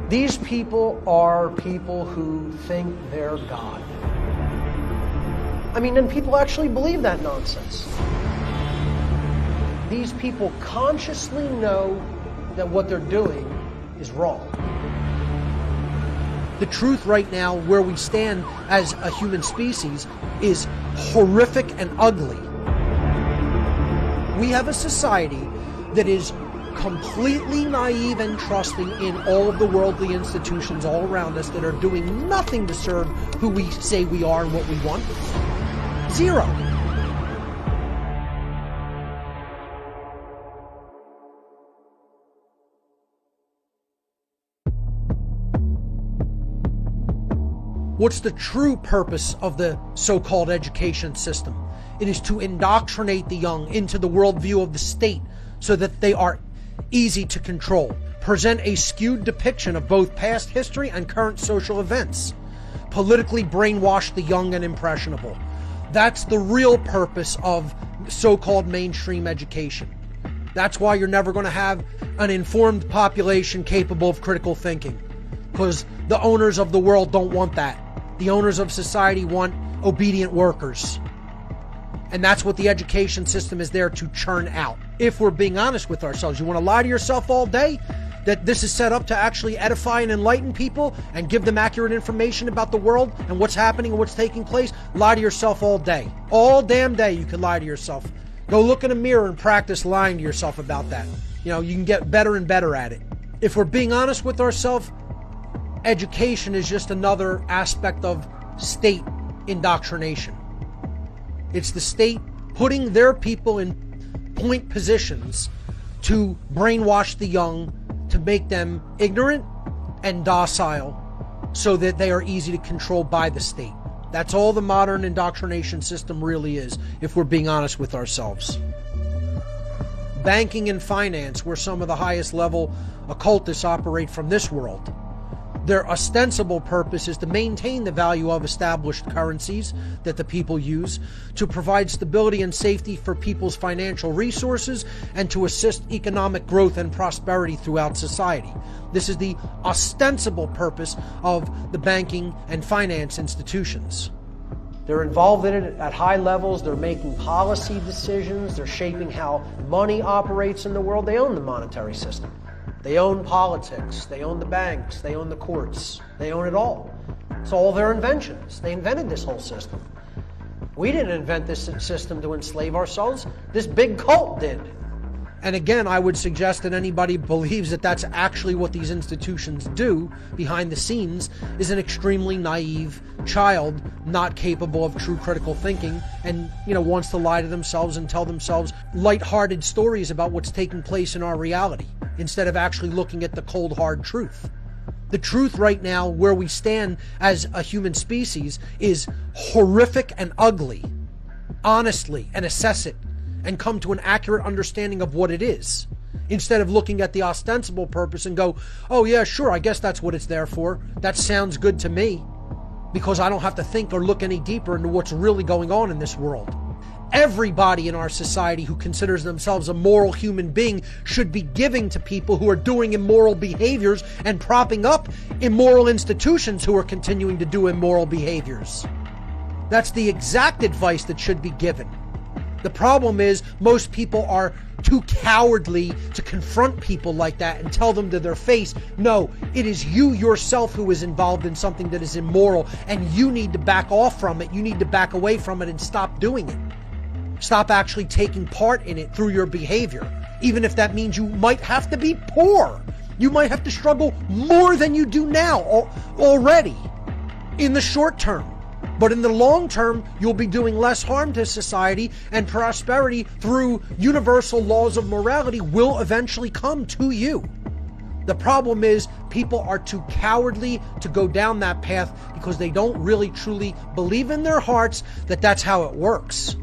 These people are people who think they're God. I mean, and people actually believe that nonsense. These people consciously know that what they're doing is wrong. The truth right now, where we stand as a human species, is horrific and ugly. We have a society that is completely naive and trusting in all of the worldly institutions all around us that are doing nothing to serve who we say we are and what we want. Zero. What's the true purpose of the so-called education system? It is to indoctrinate the young into the worldview of the state so that they are easy to control, present a skewed depiction of both past history and current social events, politically brainwash the young and impressionable. That's the real purpose of so-called mainstream education. That's why you're never going to have an informed population capable of critical thinking, because the owners of the world don't want that. The owners of society want obedient workers. And that's what the education system is there to churn out. If we're being honest with ourselves, you want to lie to yourself all day that this is set up to actually edify and enlighten people and give them accurate information about the world and what's happening and what's taking place, lie to yourself all day. All damn day you can lie to yourself. Go look in a mirror and practice lying to yourself about that. You know, you can get better and better at it. If we're being honest with ourselves, education is just another aspect of state indoctrination. It's the state putting their people in point positions to brainwash the young, to make them ignorant and docile so that they are easy to control by the state. That's all the modern indoctrination system really is, if we're being honest with ourselves. Banking and finance, where some of the highest level occultists operate from this world. Their ostensible purpose is to maintain the value of established currencies that the people use, to provide stability and safety for people's financial resources, and to assist economic growth and prosperity throughout society. This is the ostensible purpose of the banking and finance institutions. They're involved in it at high levels. They're making policy decisions. They're shaping how money operates in the world. They own the monetary system. They own politics, they own the banks, they own the courts, they own it all. It's all their inventions. They invented this whole system. We didn't invent this system to enslave ourselves. This big cult did. And again, I would suggest that anybody believes that that's actually what these institutions do behind the scenes is an extremely naive child, not capable of true critical thinking, and wants to lie to themselves and tell themselves lighthearted stories about what's taking place in our reality, instead of actually looking at the cold, hard truth. The truth right now, where we stand as a human species, is horrific and ugly. Honestly, and assess it, and come to an accurate understanding of what it is, instead of looking at the ostensible purpose and go, oh yeah, sure, I guess that's what it's there for. That sounds good to me, because I don't have to think or look any deeper into what's really going on in this world. Everybody in our society who considers themselves a moral human being should be giving to people who are doing immoral behaviors and propping up immoral institutions who are continuing to do immoral behaviors. That's the exact advice that should be given. The problem is most people are too cowardly to confront people like that and tell them to their face, no, it is you yourself who is involved in something that is immoral, and you need to back off from it. You need to back away from it and stop doing it. Stop actually taking part in it through your behavior, even if that means you might have to be poor. You might have to struggle more than you do now already in the short term. But in the long term, you'll be doing less harm to society, and prosperity through universal laws of morality will eventually come to you. The problem is people are too cowardly to go down that path because they don't really truly believe in their hearts that that's how it works.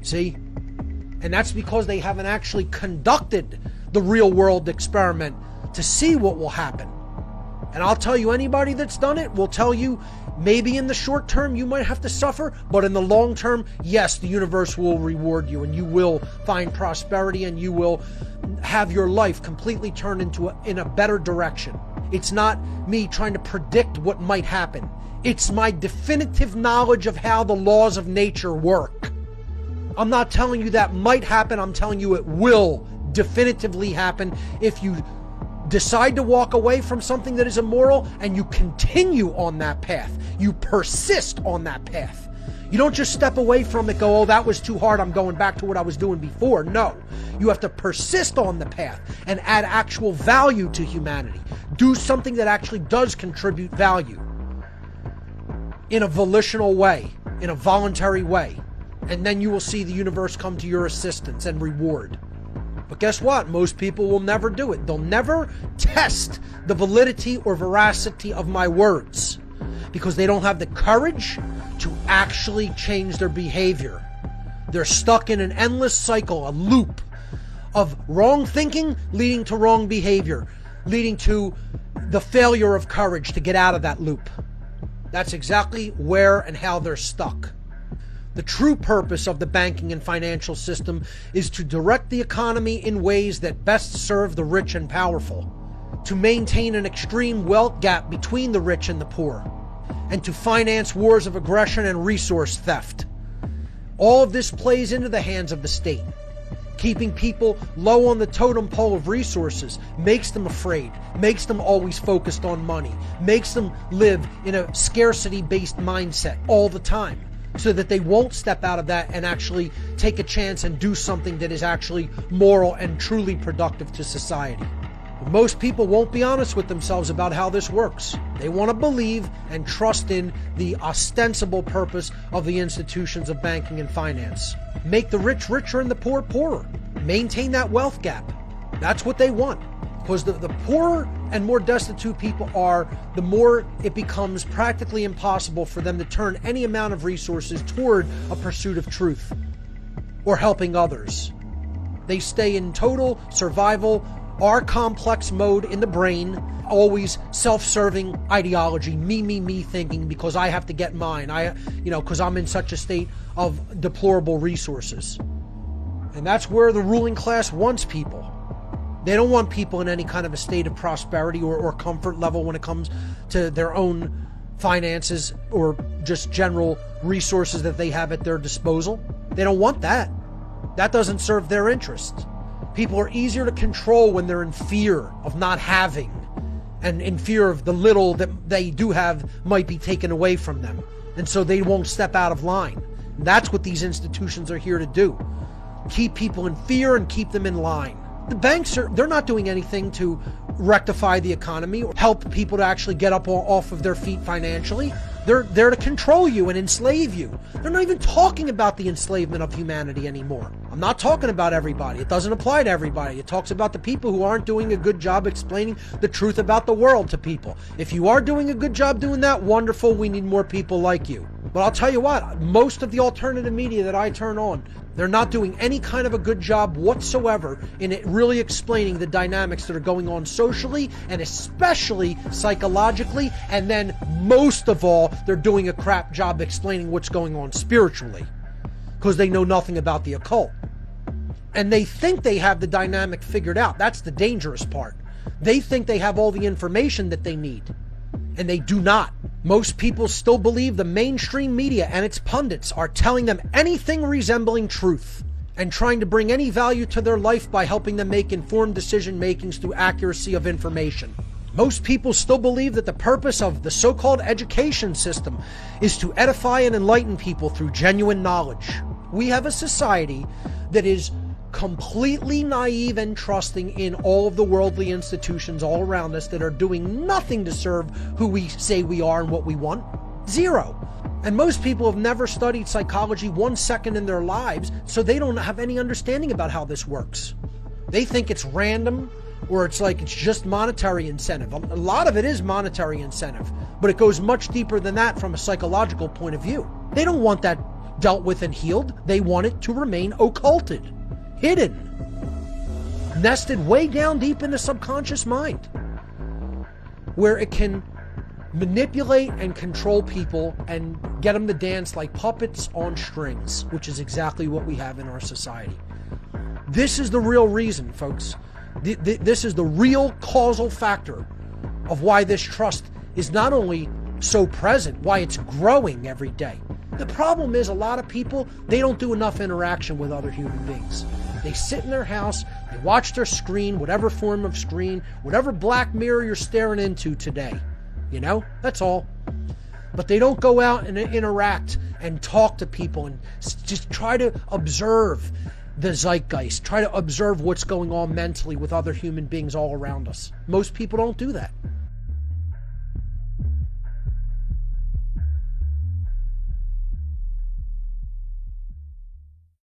See? And that's because they haven't actually conducted the real world experiment to see what will happen. And I'll tell you, anybody that's done it will tell you, maybe in the short term you might have to suffer, but in the long term, yes, the universe will reward you, and you will find prosperity, and you will have your life completely turned in a better direction. It's not me trying to predict what might happen. It's my definitive knowledge of how the laws of nature work. I'm not telling you that might happen. I'm telling you it will definitively happen if you decide to walk away from something that is immoral and you continue on that path. You persist on that path. You don't just step away from it, go, oh, that was too hard, I'm going back to what I was doing before. No. You have to persist on the path and add actual value to humanity. Do something that actually does contribute value in a volitional way, in a voluntary way. And then you will see the universe come to your assistance and reward. But guess what? Most people will never do it. They'll never test the validity or veracity of my words because they don't have the courage to actually change their behavior. They're stuck in an endless cycle, a loop of wrong thinking leading to wrong behavior, leading to the failure of courage to get out of that loop. That's exactly where and how they're stuck. The true purpose of the banking and financial system is to direct the economy in ways that best serve the rich and powerful, to maintain an extreme wealth gap between the rich and the poor, and to finance wars of aggression and resource theft. All of this plays into the hands of the state. Keeping people low on the totem pole of resources makes them afraid, makes them always focused on money, makes them live in a scarcity-based mindset all the time, so that they won't step out of that and actually take a chance and do something that is actually moral and truly productive to society. But most people won't be honest with themselves about how this works. They want to believe and trust in the ostensible purpose of the institutions of banking and finance. Make the rich richer and the poor poorer. Maintain that wealth gap. That's what they want. Because the poorer and more destitute people are, the more it becomes practically impossible for them to turn any amount of resources toward a pursuit of truth or helping others. They stay in total survival, our complex mode in the brain, always self-serving ideology, me thinking because I have to get mine, because I'm in such a state of deplorable resources. And that's where the ruling class wants people. They don't want people in any kind of a state of prosperity or comfort level when it comes to their own finances or just general resources that they have at their disposal. They don't want that. That doesn't serve their interests. People are easier to control when they're in fear of not having and in fear of the little that they do have might be taken away from them. And so they won't step out of line. And that's what these institutions are here to do. Keep people in fear and keep them in line. The banks they're not doing anything to rectify the economy or help people to actually get up off of their feet financially. They're there to control you and enslave you. They're not even talking about the enslavement of humanity anymore. I'm not talking about everybody. It doesn't apply to everybody. It talks about the people who aren't doing a good job explaining the truth about the world to people. If you are doing a good job doing that, wonderful. We need more people like you. But I'll tell you what, most of the alternative media that I turn on, they're not doing any kind of a good job whatsoever in it really explaining the dynamics that are going on socially and especially psychologically. And then most of all, they're doing a crap job explaining what's going on spiritually because they know nothing about the occult. And they think they have the dynamic figured out. That's the dangerous part. They think they have all the information that they need. And they do not. Most people still believe the mainstream media and its pundits are telling them anything resembling truth and trying to bring any value to their life by helping them make informed decision makings through accuracy of information. Most people still believe that the purpose of the so-called education system is to edify and enlighten people through genuine knowledge. We have a society that is completely naive and trusting in all of the worldly institutions all around us that are doing nothing to serve who we say we are and what we want. Zero. And most people have never studied psychology 1 second in their lives, so they don't have any understanding about how this works. They think it's random or it's just monetary incentive. A lot of it is monetary incentive, but it goes much deeper than that from a psychological point of view. They don't want that dealt with and healed. They want it to remain occulted. Hidden, nested way down deep in the subconscious mind, where it can manipulate and control people and get them to dance like puppets on strings, which is exactly what we have in our society. This is the real reason, folks. This is the real causal factor of why this trust is not only so present, why it's growing every day. The problem is a lot of people, they don't do enough interaction with other human beings. They sit in their house, they watch their screen, whatever form of screen, whatever Black Mirror you're staring into today. You know, that's all. But they don't go out and interact and talk to people and just try to observe the zeitgeist, try to observe what's going on mentally with other human beings all around us. Most people don't do that.